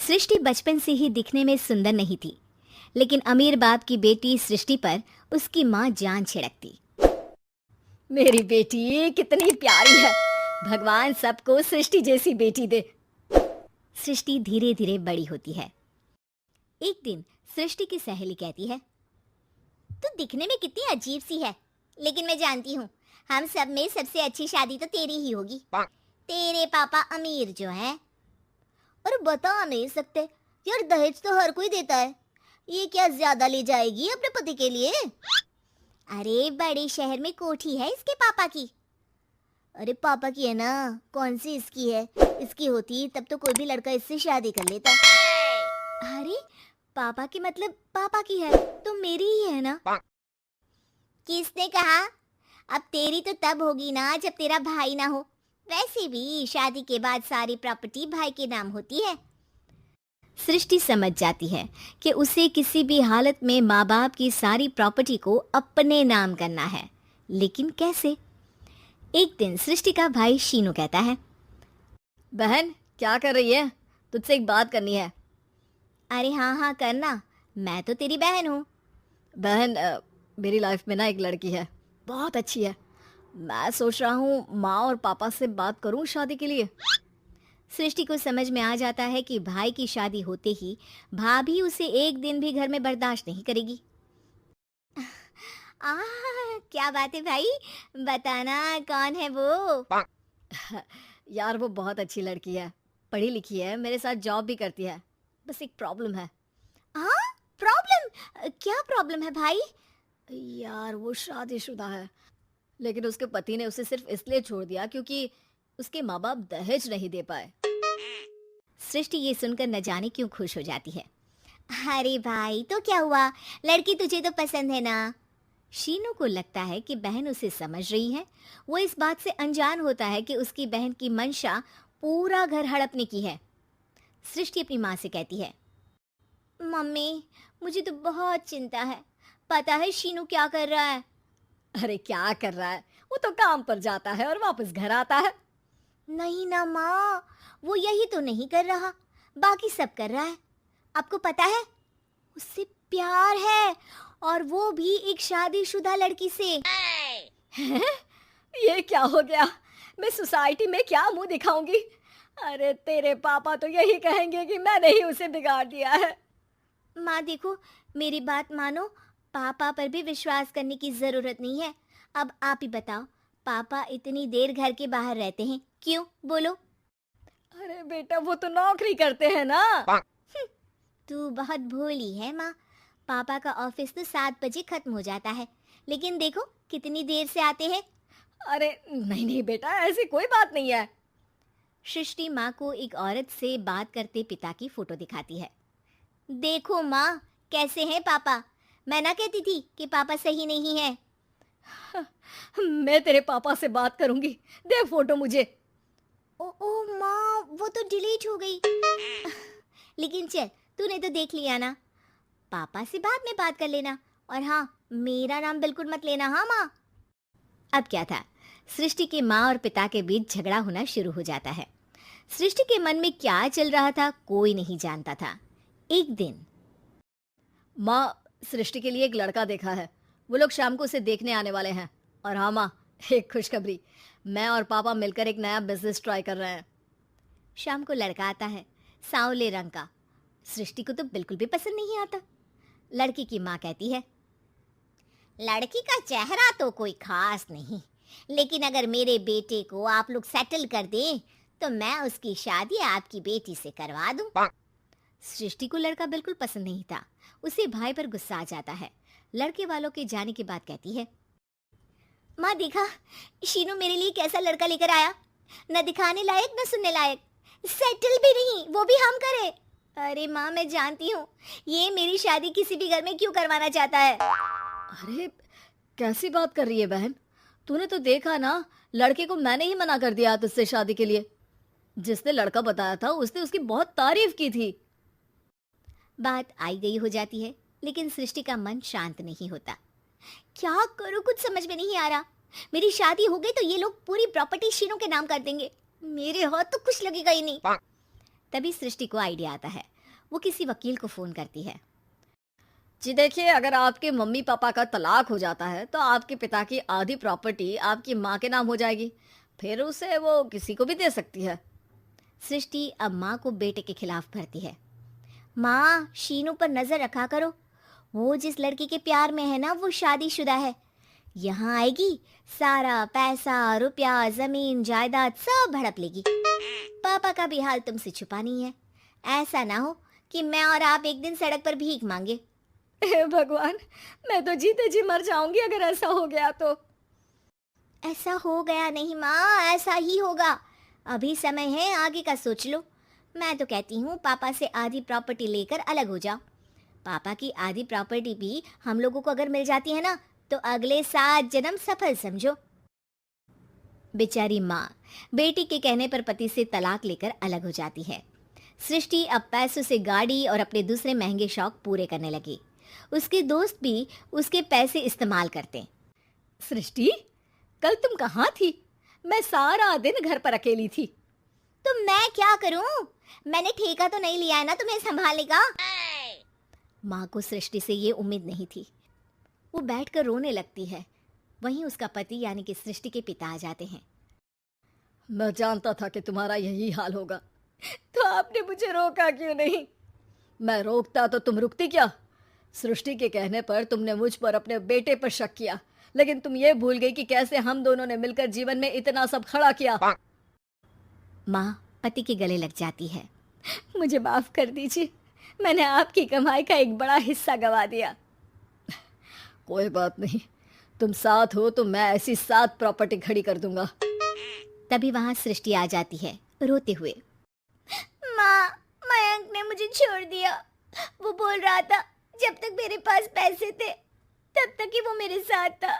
सृष्टि बचपन से ही दिखने में सुंदर नहीं थी, लेकिन अमीर बाप की बेटी सृष्टि पर उसकी माँ जान छिड़कती। मेरी बेटी कितनी प्यारी है, भगवान सबको सृष्टि जैसी बेटी दे। सृष्टि धीरे धीरे बड़ी होती है। एक दिन सृष्टि की सहेली कहती है, तू दिखने में कितनी अजीब सी है, लेकिन मैं जानती हूँ हम सब में सबसे अच्छी शादी तो तेरी ही होगी। तेरे पापा अमीर जो है। और बता नहीं सकते यार, दहेज तो हर कोई देता है, ये क्या ज्यादा ले जाएगी अपने पति के लिए? अरे बड़े शहर में कोठी है इसके पापा की। अरे पापा की है ना, कौन सी इसकी है? इसकी होती तब तो कोई भी लड़का इससे शादी कर लेता। अरे पापा की मतलब पापा की है तो मेरी ही है ना? किसने कहा? अब तेरी तो तब होगी ना जब तेरा भाई ना हो। वैसे भी शादी के बाद सारी प्रॉपर्टी भाई के नाम होती है। सृष्टि समझ जाती है कि उसे किसी भी हालत में माँ बाप की सारी प्रॉपर्टी को अपने नाम करना है, लेकिन कैसे? एक दिन सृष्टि का भाई शीनू कहता है, बहन क्या कर रही है? तुझसे एक बात करनी है। अरे हाँ हाँ करना, मैं तो तेरी बहन हूँ। बहन मेरी लाइफ में ना एक लड़की है, बहुत अच्छी है। मैं सोच रहा हूँ माँ और पापा से बात करूँ शादी के लिए। सृष्टि को समझ में आ जाता है कि भाई की शादी होते ही भाभी उसे एक दिन भी घर में बर्दाश्त नहीं करेगी। क्या बात है भाई, बताना कौन है वो? यार वो बहुत अच्छी लड़की है, पढ़ी लिखी है, मेरे साथ जॉब भी करती है। बस एक प्रॉब्लम है। हाँ प्रॉब्लम? क्या प्रॉब्लम है भाई? यार वो शादीशुदा है, लेकिन उसके पति ने उसे सिर्फ इसलिए छोड़ दिया क्योंकि उसके माँ बाप दहेज नहीं दे पाए। सृष्टि ये सुनकर न जाने क्यों खुश हो जाती है। अरे भाई तो क्या हुआ, लड़की तुझे तो पसंद है ना? शीनू को लगता है कि बहन उसे समझ रही है। वो इस बात से अनजान होता है कि उसकी बहन की मंशा पूरा घर हड़पने की है। सृष्टि अपनी माँ से कहती है, मम्मी मुझे तो बहुत चिंता है, पता है शीनू क्या कर रहा है? अरे क्या कर रहा है, वो तो काम पर जाता है और वापस घर आता है। नहीं ना माँ, वो यही तो नहीं कर रहा, बाकी सब कर रहा है। आपको पता है उससे प्यार है, और वो भी एक शादीशुदा लड़की से। ये क्या हो गया, मैं सोसाइटी में क्या मुंह दिखाऊंगी? अरे तेरे पापा तो यही कहेंगे कि मैंने ही उसे बिगाड़ दिया है। माँ देखो, मेरी बात मानो, पापा पर भी विश्वास करने की जरूरत नहीं है। अब आप ही बताओ, पापा इतनी देर घर के बाहर रहते हैं क्यों, बोलो? अरे बेटा वो तो नौकरी करते हैं ना। तू बहुत भोली है माँ, पापा का ऑफिस तो 7 बजे खत्म हो जाता है, लेकिन देखो कितनी देर से आते हैं। अरे नहीं नहीं बेटा, ऐसी कोई बात नहीं है। सृष्टि माँ को एक औरत से बात करते पिता की फोटो दिखाती है। देखो माँ कैसे हैं पापा, मैं ना कहती थी कि पापा सही नहीं है। मैं तेरे पापा से बात करूंगी, दे फोटो मुझे। ओ माँ वो तो डिलीट हो गई। लेकिन चल तूने तो देख लिया ना, पापा से बाद में बात कर लेना, और हाँ मेरा नाम बिल्कुल मत लेना। हाँ माँ। अब क्या था, सृष्टि के माँ और पिता के बीच झगड़ा होना शुरू हो जाता है। सृष्टि के मन में क्या चल रहा था कोई नहीं जानता था। एक दिन, माँ सृष्टि के लिए एक लड़का देखा है, वो लोग शाम को उसे देखने आने वाले हैं। और हाँ माँ, एक खुशखबरी, मैं और पापा मिलकर एक नया बिजनेस ट्राई कर रहे हैं। शाम को लड़का आता है, सांवले रंग का। सृष्टि को तो बिल्कुल भी पसंद नहीं आता। लड़की की माँ कहती है, लड़की का चेहरा तो कोई खास नहीं, लेकिन अगर मेरे बेटे को आप लोग सेटल कर दें तो मैं उसकी शादी आपकी बेटी से करवा दूं। सृष्टि को लड़का बिल्कुल पसंद नहीं था। उसे भाई पर गुस्सा आ जाता है। लड़के वालों के जाने के बाद कहती है, माँ देखा शीनू मेरे लिए कैसा लड़का लेकर आया, न दिखाने लायक न सुनने लायक, सेटल भी नहीं, वो भी हम करे। अरे माँ मैं जानती हूँ ये मेरी शादी किसी भी घर में क्यों करवाना चाहता है। अरे कैसी बात कर रही है बहन, तूने तो देखा ना, लड़के को मैंने ही मना कर दिया तुझसे शादी के लिए। जिसने लड़का बताया था उसने उसकी बहुत तारीफ की थी। बात आई गई हो जाती है, लेकिन सृष्टि का मन शांत नहीं होता। क्या करूं कुछ समझ में नहीं आ रहा। मेरी शादी हो गई तो ये लोग पूरी प्रॉपर्टी शीनू के नाम कर देंगे, मेरे हाथ तो कुछ लगेगा ही नहीं। तभी सृष्टि को आइडिया आता है। वो किसी वकील को फोन करती है। जी देखिए, अगर आपके मम्मी पापा का तलाक हो जाता है तो आपके पिता की आधी प्रॉपर्टी आपकी माँ के नाम हो जाएगी, फिर उसे वो किसी को भी दे सकती है। सृष्टि अब माँ को बेटे के खिलाफ भरती है। माँ, शीनू पर नजर रखा करो, वो जिस लड़की के प्यार में है ना वो शादीशुदा है। यहाँ आएगी, सारा पैसा रुपया जमीन जायदाद सब हड़प लेगी। पापा का भी हाल तुमसे छुपा नहीं है। ऐसा ना हो कि मैं और आप एक दिन सड़क पर भीख मांगे। हे भगवान, मैं तो जीते जी मर जाऊंगी अगर ऐसा हो गया तो। ऐसा हो गया नहीं माँ, ऐसा ही होगा। अभी समय है, आगे का सोच लो। मैं तो कहती हूँ पापा से आधी प्रॉपर्टी लेकर अलग हो जाओ। पापा की आधी प्रॉपर्टी भी हम लोगों को अगर मिल जाती है ना तो अगले 7 जन्म सफल समझो। बेचारी माँ बेटी के कहने पर पति से तलाक लेकर अलग हो जाती है। सृष्टि अब पैसों से गाड़ी और अपने दूसरे महंगे शौक पूरे करने लगी। उसके दोस्त भी उसके पैसे इस्तेमाल करते। सृष्टि, कल तुम कहाँ थी? मैं सारा दिन घर पर अकेली थी। तो मैं क्या करूं? मैंने ठेका तो नहीं लिया है ना तुम्हें संभालने का। माँ को सृष्टि से ये उम्मीद नहीं थी। वो बैठकर रोने लगती है। वहीं उसका पति यानी कि सृष्टि के पिता आ जाते हैं। मैं जानता था कि तुम्हारा यही हाल होगा, तो आपने मुझे रोका क्यों नहीं? मैं रोकता तो तुम रुकती क्या? सृष्टि के कहने पर तुमने मुझ पर अपने बेटे पर शक किया, लेकिन तुम ये भूल गई कि कैसे हम दोनों ने मिलकर जीवन में इतना सब खड़ा किया। माँ पति के गले लग जाती है। मुझे माफ कर दीजिए, मैंने आपकी कमाई का एक बड़ा हिस्सा गवा दिया। कोई बात नहीं, तुम साथ हो तो मैं ऐसी 7 प्रॉपर्टी खड़ी कर दूंगा। तभी वहां सृष्टि आ जाती है रोते हुए। माँ, मयंक ने मुझे छोड़ दिया। वो बोल रहा था जब तक मेरे पास पैसे थे तब तक ही वो मेरे साथ था,